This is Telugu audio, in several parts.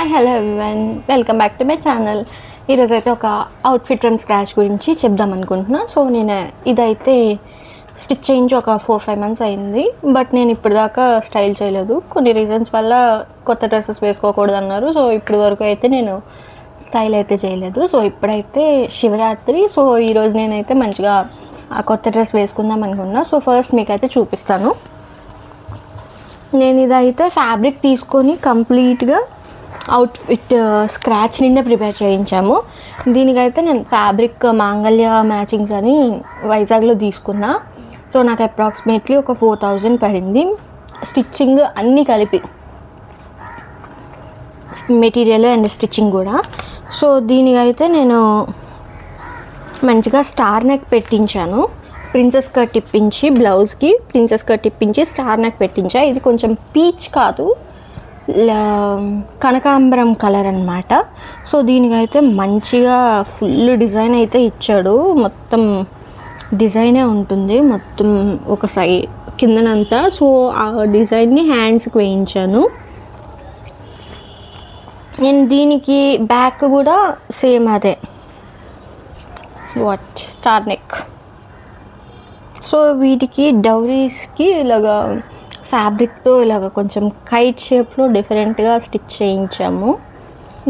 Hi hello everyone, welcome back to my channel. ఈరోజైతే ఒక అవుట్ఫిట్ ఫ్రమ్ స్క్రాచ్ గురించి చెప్దాం అనుకుంటున్నా. సో నేను ఇదైతే స్టిచ్ చేయించి ఒక 4-5 months అయింది. బట్ నేను ఇప్పుడు దాకా స్టైల్ చేయలేదు. కొన్ని రీజన్స్ వల్ల కొత్త డ్రెస్సెస్ వేసుకోకూడదు అన్నారు. సో ఇప్పటి వరకు అయితే నేను స్టైల్ అయితే చేయలేదు. సో ఇప్పుడైతే శివరాత్రి. సో ఈరోజు నేనైతే మంచిగా ఆ కొత్త డ్రెస్ వేసుకుందాం అనుకున్నా. సో ఫస్ట్ మీకైతే చూపిస్తాను. నేను ఇదైతే ఫ్యాబ్రిక్ తీసుకొని కంప్లీట్గా అవుట్ఫిట్ స్క్రాచ్ నిండా ప్రిపేర్ చేయించాము. దీనికైతే నేను ఫ్యాబ్రిక్ మాంగళ్య మ్యాచింగ్స్ అని వైజాగ్లో తీసుకున్నా. సో నాకు అప్రాక్సిమేట్లీ ఒక 4000 పడింది, స్టిచ్చింగ్ అన్నీ కలిపి, మెటీరియల్ అండ్ స్టిచ్చింగ్ కూడా. సో దీనికైతే నేను మంచిగా స్టార్ నెక్ పెట్టించాను. ప్రిన్సెస్ కట్ ఇప్పించి, బ్లౌజ్కి ప్రిన్సెస్ కట్ ఇప్పించి స్టార్ నెక్ పెట్టించా. ఇది కొంచెం పీచ్ కాదు, కనకాంబరం కలర్ అనమాట. సో దీనికైతే మంచిగా ఫుల్ డిజైన్ అయితే ఇచ్చాడు. మొత్తం డిజైనే ఉంటుంది మొత్తం ఒక సైడ్ కిందనంతా. సో ఆ డిజైన్ని హ్యాండ్స్కి వేయించాను. నేను దీనికి బ్యాక్ కూడా సేమ్ అదే స్టార్ నెక్. సో వీటికి డౌరీస్కి ఇలాగా ఫ్యాబ్రిక్తో ఇలాగ కొంచెం కైట్ షేప్లో డిఫరెంట్గా స్టిచ్ చేయించాము.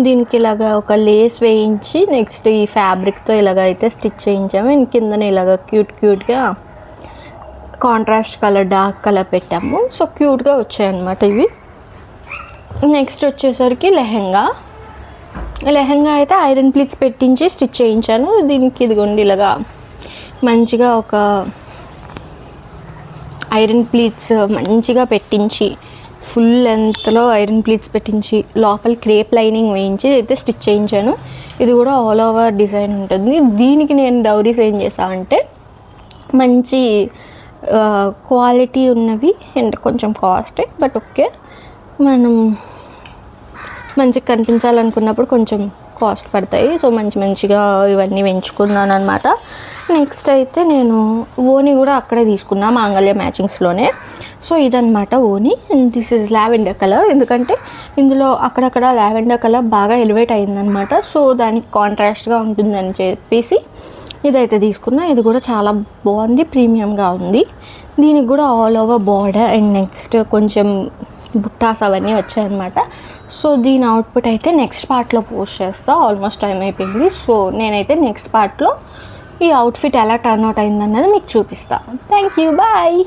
దీనికి ఇలాగ ఒక లేస్ వేయించి నెక్స్ట్ ఈ ఫ్యాబ్రిక్తో ఇలాగ అయితే స్టిచ్ చేయించాము. అండ్ కిందన ఇలాగ క్యూట్గా కాంట్రాస్ట్ కలర్, డార్క్ కలర్ పెట్టాము. సో క్యూట్గా వచ్చాయన్నమాట ఇవి. నెక్స్ట్ వచ్చేసరికి లెహెంగా అయితే ఐరన్ ప్లీట్స్ పెట్టించి స్టిచ్ చేయించాను. దీనికి ఇదిగోండి ఇలాగా మంచిగా ఒక ఐరన్ ప్లీట్స్ మంచిగా పెట్టించి, ఫుల్ లెంత్లో ఐరన్ ప్లీట్స్ పెట్టించి లోపల క్రేప్ లైనింగ్ వేయించి అయితే స్టిచ్ చేయించాను. ఇది కూడా ఆల్ ఓవర్ డిజైన్ ఉంటుంది. దీనికి నేను డౌరీస్ ఏం చేశానంటే మంచి క్వాలిటీ ఉన్నవి అండ్ కొంచెం కాస్టే, బట్ ఓకే, మనం మంచిగా కనిపించాలనుకున్నప్పుడు కొంచెం కాస్ట్ పడతాయి. సో మంచిగా ఇవన్నీ పెంచుకున్నాను అనమాట. నెక్స్ట్ అయితే నేను ఓని కూడా అక్కడే తీసుకున్నా, మాంగళ్య మ్యాచింగ్స్లోనే. సో ఇదనమాట ఓని. And this is lavender colour, ఎందుకంటే ఇందులో అక్కడక్కడ లావెండర్ కలర్ బాగా ఎలివేట్ అయిందనమాట. సో దానికి కాంట్రాస్ట్గా ఉంటుందని చెప్పేసి ఇదైతే తీసుకున్నా. ఇది కూడా చాలా బాగుంది, ప్రీమియంగా ఉంది. దీనికి కూడా all over border and next కొంచెం బుట్టాస్ అవన్నీ వచ్చాయన్నమాట. సో దీని అవుట్పుట్ అయితే నెక్స్ట్ పార్ట్లో పోస్ట్ చేస్తా. ఆల్మోస్ట్ టైం అయిపోయింది. సో నేనైతే నెక్స్ట్ పార్ట్లో ఈ అవుట్ఫిట్ ఎలా టర్న్ అవుట్ అయిందన్నది మీకు చూపిస్తాను. Thank you, bye.